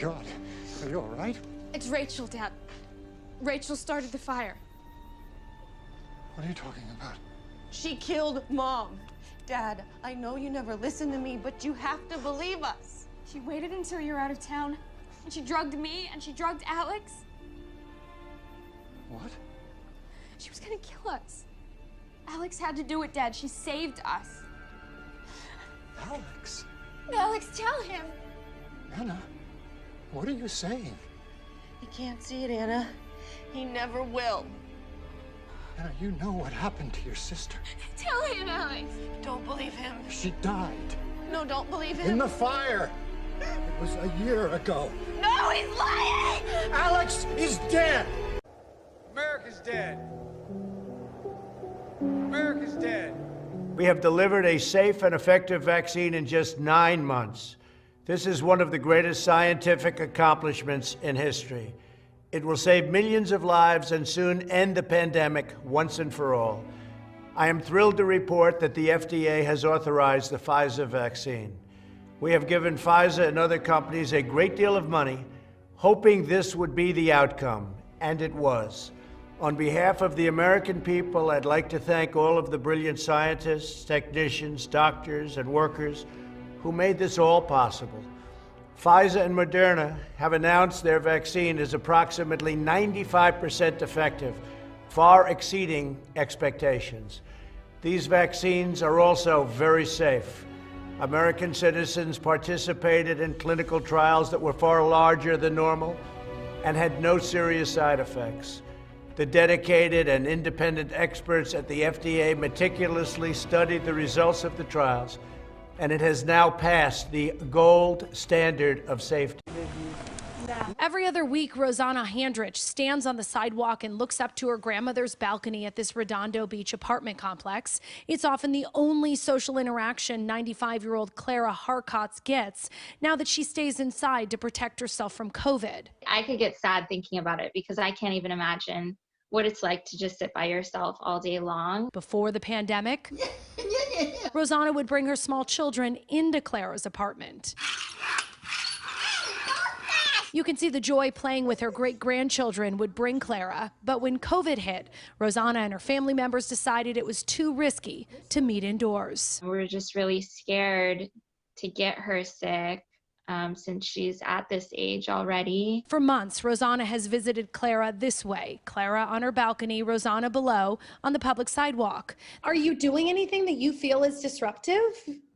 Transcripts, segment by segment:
God. Are you all right? It's Rachel, Dad. Rachel started the fire. What are you talking about? She killed Mom. Dad, I know you never listened to me, but you have to believe us. She waited until you were out of town, and she drugged me, and she drugged Alex. What? She was gonna kill us. Alex had to do it, Dad. She saved us. Alex? Alex, tell him. Anna, what are you saying? He can't see it, Anna. He never will. Anna, you know what happened to your sister. Tell him, Alex. Don't believe him. She died. No, don't believe him. In the fire. It was a year ago. No, he's lying! Alex is dead. America's dead. America's dead. We have delivered a safe and effective vaccine in just 9 months. This is one of the greatest scientific accomplishments in history. It will save millions of lives and soon end the pandemic once and for all. I am thrilled to report that the FDA has authorized the Pfizer vaccine. We have given Pfizer and other companies a great deal of money, hoping this would be the outcome, and it was. On behalf of the American people, I'd like to thank all of the brilliant scientists, technicians, doctors, and workers who made this all possible. Pfizer and Moderna have announced their vaccine is approximately 95% effective, far exceeding expectations. These vaccines are also very safe. American citizens participated in clinical trials that were far larger than normal and had no serious side effects. The dedicated and independent experts at the FDA meticulously studied the results of the trials, and it has now passed the gold standard of safety. Every other week, Rosanna Handrich stands on the sidewalk and looks up to her grandmother's balcony at this Redondo Beach apartment complex. It's often the only social interaction 95-year-old Clara Harkotz gets now that she stays inside to protect herself from COVID. I could get sad thinking about it because I can't even imagine what it's like to just sit by yourself all day long. Before the pandemic, Rosanna would bring her small children into Clara's apartment. You can see the joy playing with her great-grandchildren would bring Clara. But when COVID hit, Rosanna and her family members decided it was too risky to meet indoors. We're just really scared to get her sick since she's at this age already. For months, Rosanna has visited Clara this way. Clara on her balcony, Rosanna below on the public sidewalk. Are you doing anything that you feel is disruptive?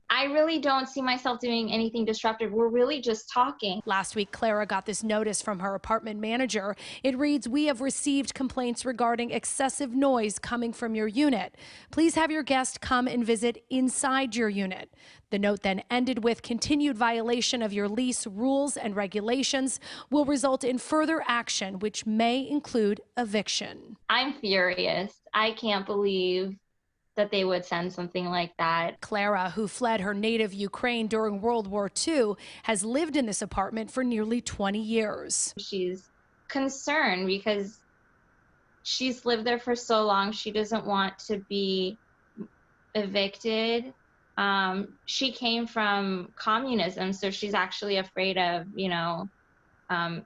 I really don't see myself doing anything disruptive. We're really just talking. Last week, Clara got this notice from her apartment manager. It reads, "We have received complaints regarding excessive noise coming from your unit. Please have your guest come and visit inside your unit." The note then ended with, "Continued violation of your lease rules and regulations will result in further action, which may include eviction." I'm furious. I can't believe that they would send something like that. Clara, who fled her native Ukraine during World War II, has lived in this apartment for nearly 20 years. She's concerned because she's lived there for so long. She doesn't want to be evicted. She came from communism, so she's actually afraid of,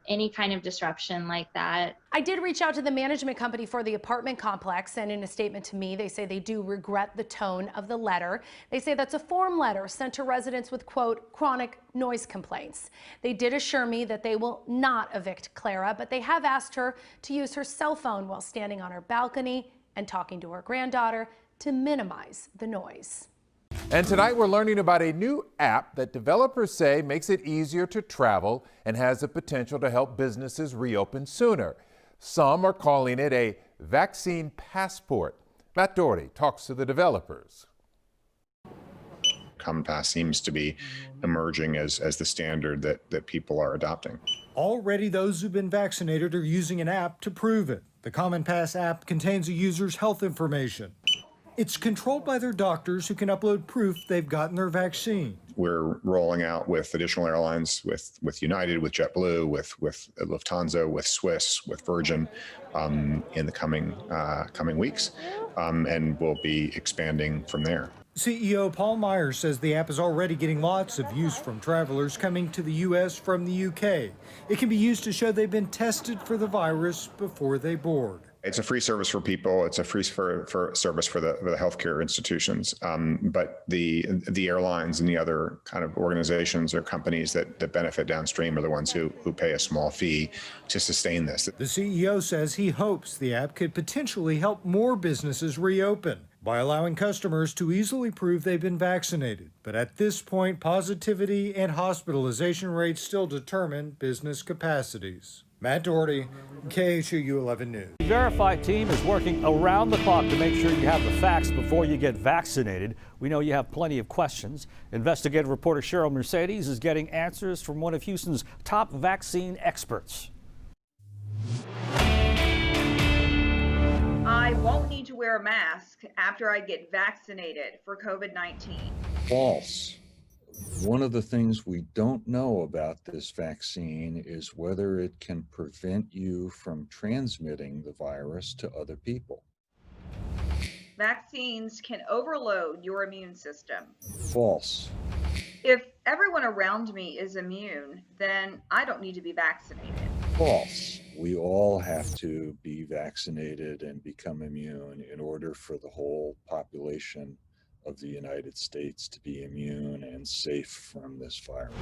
any kind of disruption like that. I did reach out to the management company for the apartment complex, and in a statement to me, they say they do regret the tone of the letter. They say that's a form letter sent to residents with, quote, chronic noise complaints. They did assure me that they will not evict Clara, but they have asked her to use her cell phone while standing on her balcony and talking to her granddaughter to minimize the noise. And tonight we're learning about a new app that developers say makes it easier to travel and has the potential to help businesses reopen sooner. Some are calling it a vaccine passport. Matt Doherty talks to the developers. CommonPass seems to be emerging as the standard that people are adopting. Already those who've been vaccinated are using an app to prove it. The CommonPass app contains a user's health information. It's controlled by their doctors who can upload proof they've gotten their vaccine. We're rolling out with additional airlines, with United, with JetBlue, with Lufthansa, with Swiss, with Virgin in the coming weeks, and we'll be expanding from there. CEO Paul Myers says the app is already getting lots of use from travelers coming to the U.S. from the UK. It can be used to show they've been tested for the virus before they board. It's a free service for people. It's a free service for the healthcare institutions. But the airlines and the other kind of organizations or companies that benefit downstream are the ones who pay a small fee to sustain this. The CEO says he hopes the app could potentially help more businesses reopen by allowing customers to easily prove they've been vaccinated. But at this point, positivity and hospitalization rates still determine business capacities. Matt Doherty, KHOU 11 News. The Verify team is working around the clock to make sure you have the facts before you get vaccinated. We know you have plenty of questions. Investigative reporter Cheryl Mercedes is getting answers from one of Houston's top vaccine experts. I won't need to wear a mask after I get vaccinated for COVID-19. False. One of the things we don't know about this vaccine is whether it can prevent you from transmitting the virus to other people. Vaccines can overload your immune system. False. If everyone around me is immune, then I don't need to be vaccinated. False. We all have to be vaccinated and become immune in order for the whole population of the United States to be immune and safe from this virus.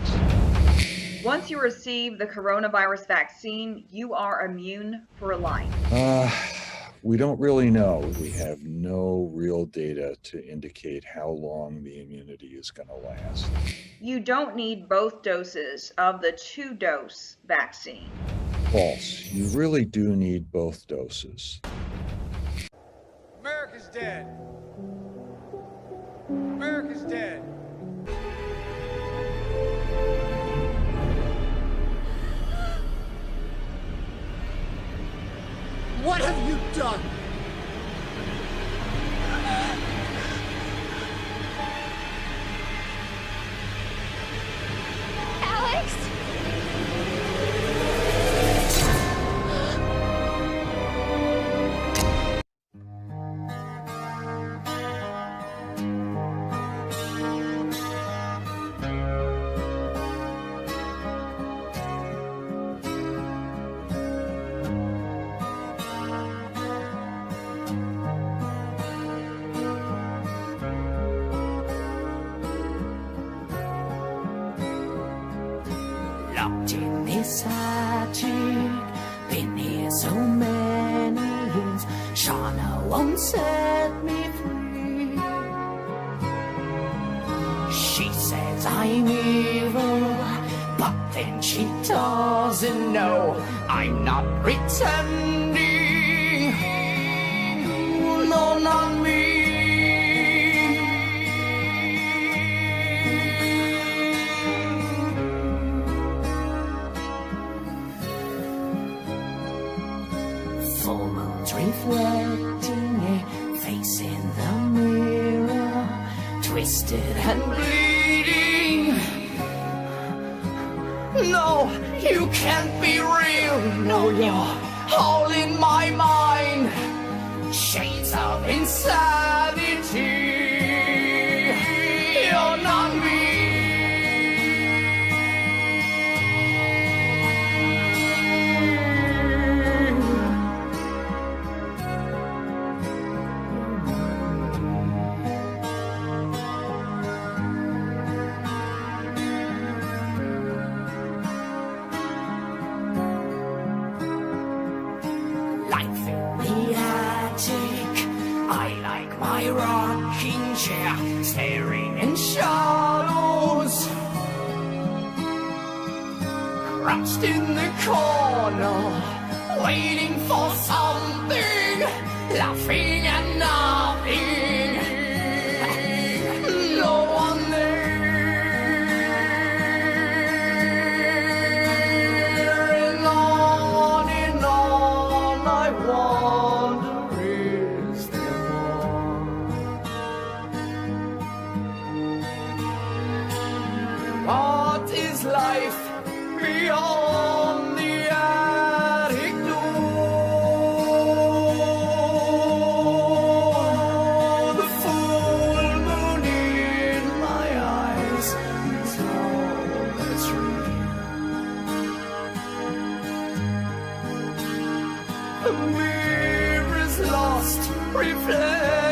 Once you receive the coronavirus vaccine, you are immune for life. We don't really know. We have no real data to indicate how long the immunity is going to last. You don't need both doses of the 2-dose vaccine. False. You really do need both doses. America's dead. America's dead. What have you done? Alex? Locked in this attic, been here so many years. Shauna won't set me free. She says I'm evil, but then she doesn't know I'm not pretending. No, not me. Full moon's reflecting a face in the mirror, twisted and bleeding. No, you can't be real. No, you're all in my mind. Shades of insanity. You're not me. Life in the attic, I like my rocking chair, staring in shadows. Crouched in the corner, waiting for something, laughing and nothing. No one there, and on I wonder, is there more? What is life beyond the attic door? The mirror's lost reflection.